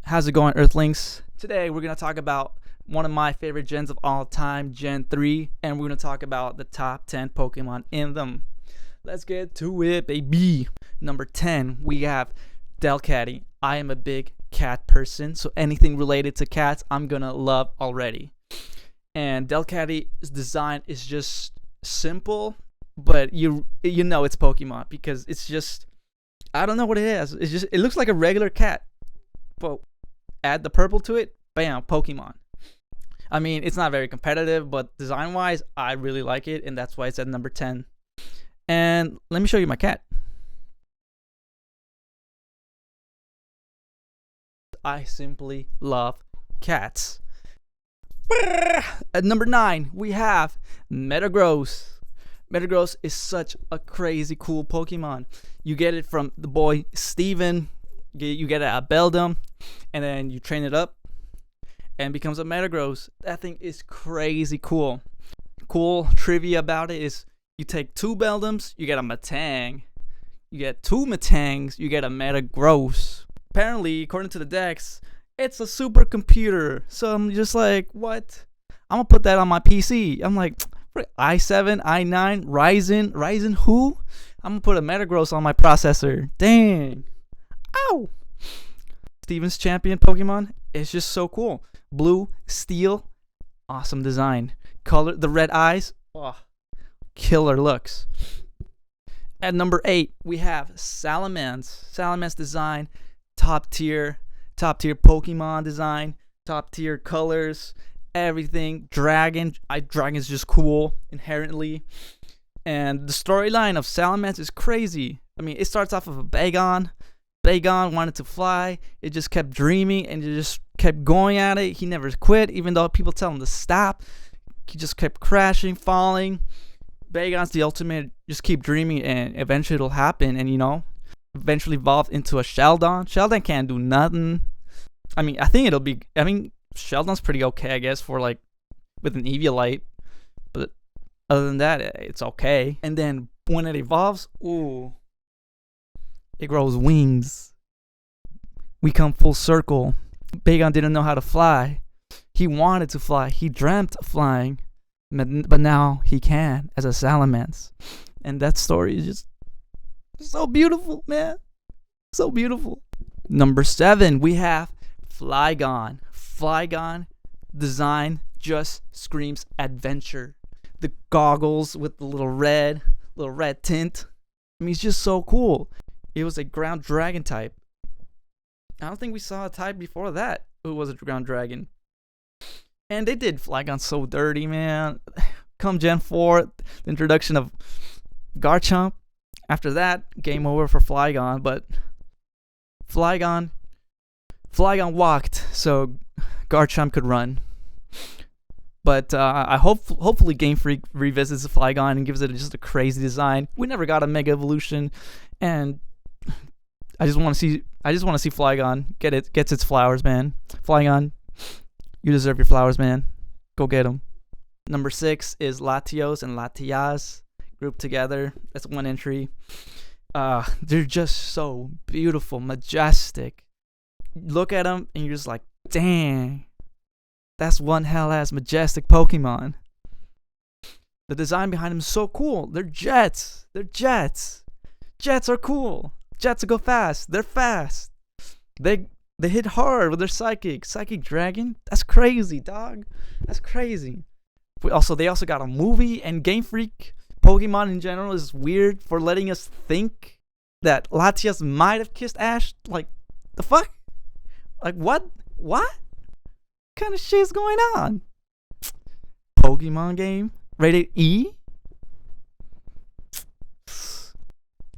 How's it going, Earthlings? Today we're going to talk about one of my favorite gens of all time, Gen 3, and we're going to talk about the top 10 Pokemon in them. Let's get to it, baby. Number 10, we have Delcatty. I am a big cat person, so anything related to cats, I'm going to love already. And Delcatty's design is just simple, but you know it's Pokemon because it's just, I don't know what it is. It looks like a regular cat, but add the purple to it, bam, Pokemon. I mean, it's not very competitive, but design-wise, I really like it, and that's why it's at number 10. And let me show you my cat. I simply love cats. At number 9, we have Metagross. Metagross is such a crazy cool Pokemon. You get it from the boy Steven. You get it at Beldum, and then you train it up and becomes a Metagross. That thing is crazy cool. Cool trivia about it is you take 2 Beldums, you get a Metang. You get 2 Metangs, you get a Metagross. Apparently, according to the Dex, it's a supercomputer. So I'm just like, what? I'm gonna put that on my PC. I'm like, i7, i9, Ryzen who? I'm gonna put a Metagross on my processor. Dang. Ow! Steven's champion Pokemon is just so cool. Blue, steel, awesome design. Color, the red eyes, oh, killer looks. At number 8, we have Salamance. Salamance design, top tier Pokemon design, top tier colors, everything. Dragon's just cool inherently. And the storyline of Salamance is crazy. I mean, it starts off of a Bagon. Flygon wanted to fly. It just kept dreaming and it just kept going at it. He never quit, even though people tell him to stop. He just kept crashing, falling. Bagon's the ultimate. Just keep dreaming and eventually it'll happen. And eventually evolved into a Sheldon. Sheldon can't do nothing. I mean, Sheldon's pretty okay, I guess, for with an Eviolite. But other than that, it's okay. And then when it evolves, ooh. It grows wings. We come full circle. Bagon didn't know how to fly. He wanted to fly. He dreamt of flying. But now he can as a Salamance. And that story is just so beautiful, man. So beautiful. Number 7, we have Flygon. Flygon design just screams adventure. The goggles with the little red tint. I mean, it's just so cool. It was a ground dragon type. I don't think we saw a type before that who was a ground dragon. And they did Flygon so dirty, man. Come Gen 4, the introduction of Garchomp. After that, game over for Flygon. But Flygon walked so Garchomp could run. But I hopefully Game Freak revisits Flygon and gives it just a crazy design. We never got a Mega Evolution, and I just want to see Flygon gets its flowers, man. Flygon, you deserve your flowers, man. Go get them. Number 6 is Latios and Latias grouped together. That's one entry. They're just so beautiful, majestic. Look at them and you're just like, dang, that's one hell ass majestic Pokemon. The design behind them is so cool. They're jets. Jets are cool. Jets go fast. They're fast. They hit hard with their psychic dragon. That's crazy, dog. That's crazy. They also got a movie, and Game Freak Pokemon in general is weird for letting us think that Latias might have kissed Ash. Like, the fuck? Like, what? What kind of shit is going on? Pokemon game rated E.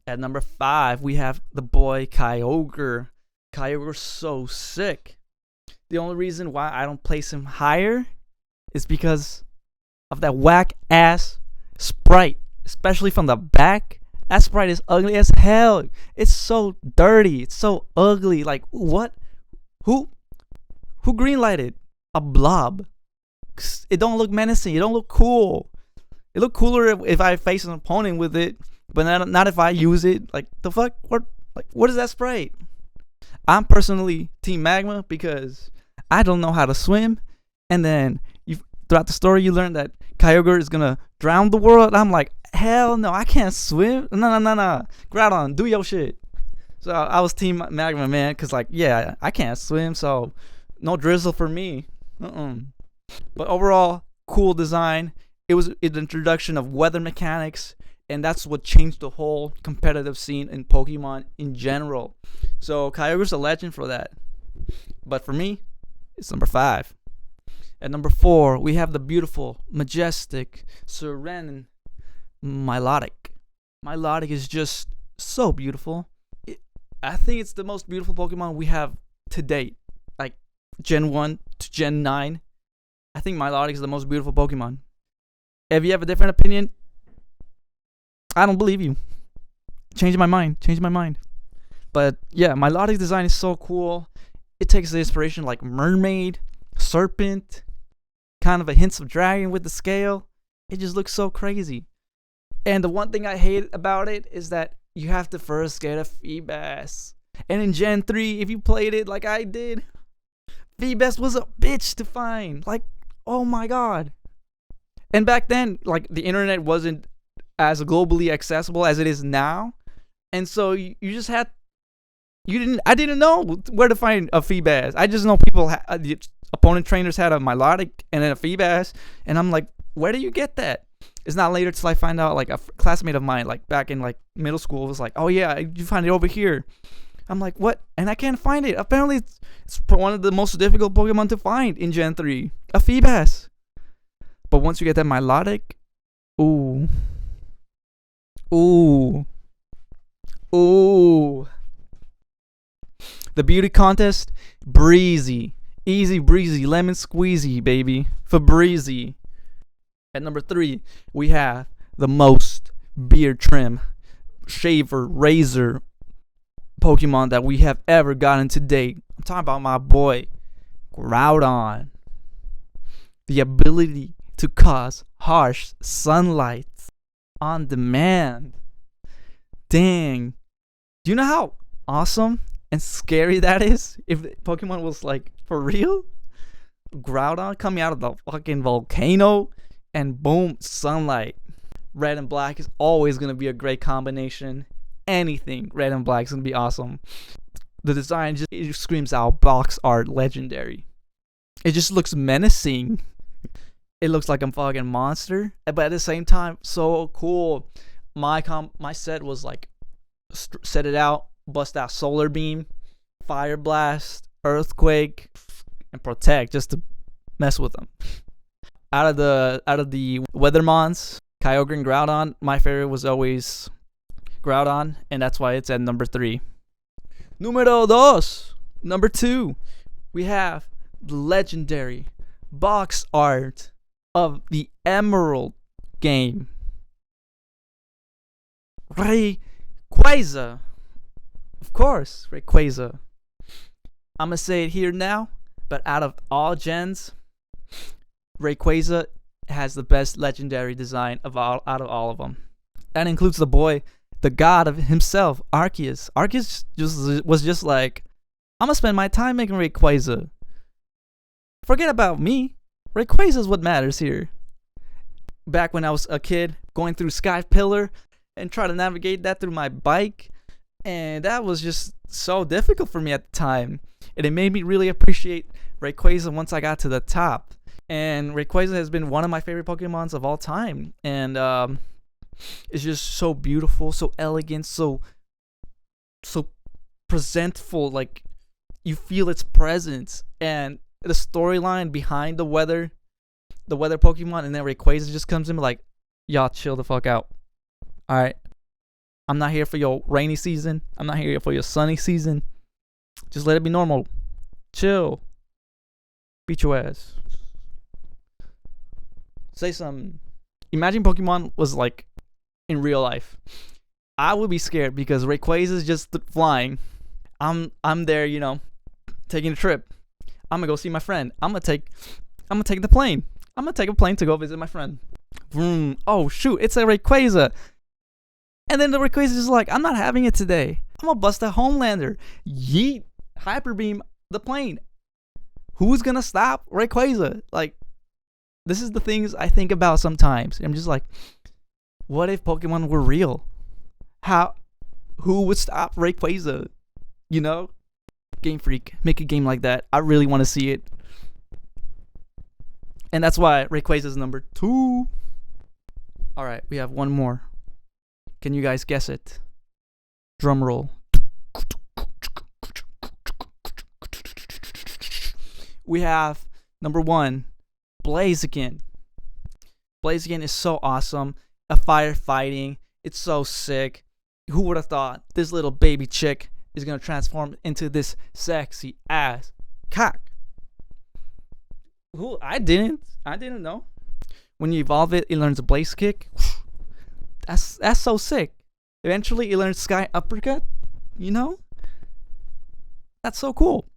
At number 5, we have the boy Kyogre. Kyogre's so sick. The only reason why I don't place him higher is because of that whack ass sprite, especially from the back. That sprite is ugly as hell. It's so dirty. It's so ugly. Like, what? Who greenlighted a blob? It don't look menacing. It don't look cool. It look cooler if I face an opponent with it. But not if I use it. Like, the fuck? What is that sprite? I'm personally Team Magma because I don't know how to swim, and then throughout the story you learn that Kyogre is gonna drown the world. I'm like, hell no, I can't swim. No. Groudon, do your shit. So I was Team Magma, man, because, like, yeah, I can't swim, so no drizzle for me. But overall, cool design. It was an introduction of weather mechanics, and that's what changed the whole competitive scene in Pokemon in general. So Kyogre's a legend for that. But for me, it's number 5. At number 4, we have the beautiful, majestic, serene Milotic. Milotic is just so beautiful. I think it's the most beautiful Pokemon we have to date. Like, Gen 1 to Gen 9. I think Milotic is the most beautiful Pokemon. If you have a different opinion, I don't believe you. Change my mind. But yeah, Milotic's design is so cool. It takes the inspiration like mermaid, serpent, kind of a hints of dragon with the scale. It just looks so crazy. And the one thing I hate about it is that you have to first get a Feebas. And in Gen 3, if you played it like I did, Feebas was a bitch to find. Like, oh my god. And back then, like, the internet wasn't as globally accessible as it is now. And so you just had, I didn't know where to find a Feebas. I just know the opponent trainers had a Milotic and then a Feebas. And I'm like, where do you get that? It's not later till I find out, like, a classmate of mine, like, back in, like, middle school was like, oh yeah, you find it over here. I'm like, what? And I can't find it. Apparently, it's one of the most difficult Pokemon to find in Gen 3. A Feebas. But once you get that Milotic, ooh. The beauty contest, breezy. Easy breezy, lemon squeezy, baby. Febreze. At number 3, we have the most beard trim, shaver, razor Pokemon that we have ever gotten to date. I'm talking about my boy, Groudon. The ability to cause harsh sunlight on demand. Dang. Do you know how awesome and scary that is? If Pokemon was, like, for real? Groudon coming out of the fucking volcano. And boom, sunlight. Red and black is always going to be a great combination. Anything red and black is going to be awesome. The design it screams out box art legendary. It just looks menacing. It looks like a fucking monster. But at the same time, so cool. My set was like, set it out, bust out Solar Beam, Fire Blast, Earthquake, and Protect just to mess with them. Out of the Weathermons, Kyogre and Groudon, my favorite was always Groudon, and that's why it's at number 3. Numero 2. Number 2, we have the legendary box art of the Emerald game. Rayquaza. Of course, Rayquaza. I'm going to say it here now, but out of all gens, Rayquaza has the best legendary design out of all of them. That includes the god of himself, Arceus. Arceus was just like, I'm gonna spend my time making Rayquaza. Forget about me. Rayquaza is what matters here. Back when I was a kid, going through Sky Pillar and trying to navigate that through my bike, and that was just so difficult for me at the time. And it made me really appreciate Rayquaza once I got to the top. And Rayquaza has been one of my favorite Pokemons of all time. And it's just so beautiful, so elegant, so presentful. Like, you feel its presence. And the storyline behind the weather Pokemon, and then Rayquaza just comes in like, y'all chill the fuck out. Alright? I'm not here for your rainy season. I'm not here for your sunny season. Just let it be normal. Chill. Beat your ass. Say something. Imagine Pokemon was like in real life. I would be scared because Rayquaza is just flying. I'm there, taking a trip. I'm gonna go see my friend. I'm gonna take the plane. I'm gonna take a plane to go visit my friend. Vroom. Oh shoot, it's a Rayquaza. And then the Rayquaza is like, I'm not having it today. I'm gonna bust a Homelander. Yeet. Hyper Beam the plane. Who's gonna stop Rayquaza? Like, this is the things I think about sometimes. I'm just like, what if Pokemon were real? Who would stop Rayquaza? You know? Game Freak, make a game like that. I really want to see it. And that's why Rayquaza is number 2. Alright, we have one more. Can you guys guess it? Drum roll. We have number 1, Blaziken. Blaziken is so awesome. A firefighting. It's so sick. Who would have thought this little baby chick is gonna transform into this sexy ass cock? Who? I didn't know. When you evolve it, it learns a blaze kick. That's so sick. Eventually, it learns sky uppercut. You know, that's so cool.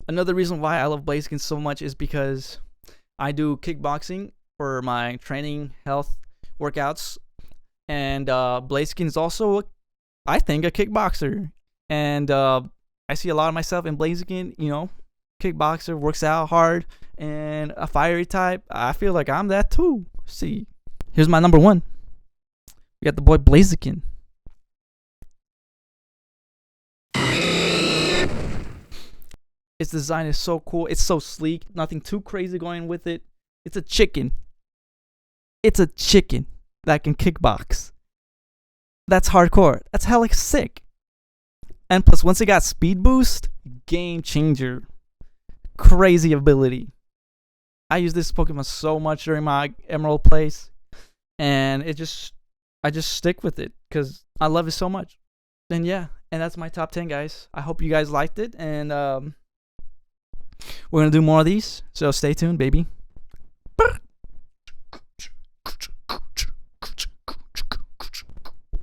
Another reason why I love Blaziken so much is because I do kickboxing for my training health workouts, and Blaziken is also, I think, a kickboxer. And I see a lot of myself in Blaziken. You know, kickboxer, works out hard, and a fiery type. I feel like I'm that too. See, here's my number 1. We got the boy Blaziken. Its design is so cool. It's so sleek. Nothing too crazy going with it. It's a chicken. It's a chicken that can kickbox. That's hardcore. That's hella sick. And plus, once it got speed boost, game changer. Crazy ability. I use this Pokemon so much during my Emerald plays, and I just stick with it because I love it so much. And yeah, and that's my top 10, guys. I hope you guys liked it, and we're gonna do more of these, so stay tuned, baby.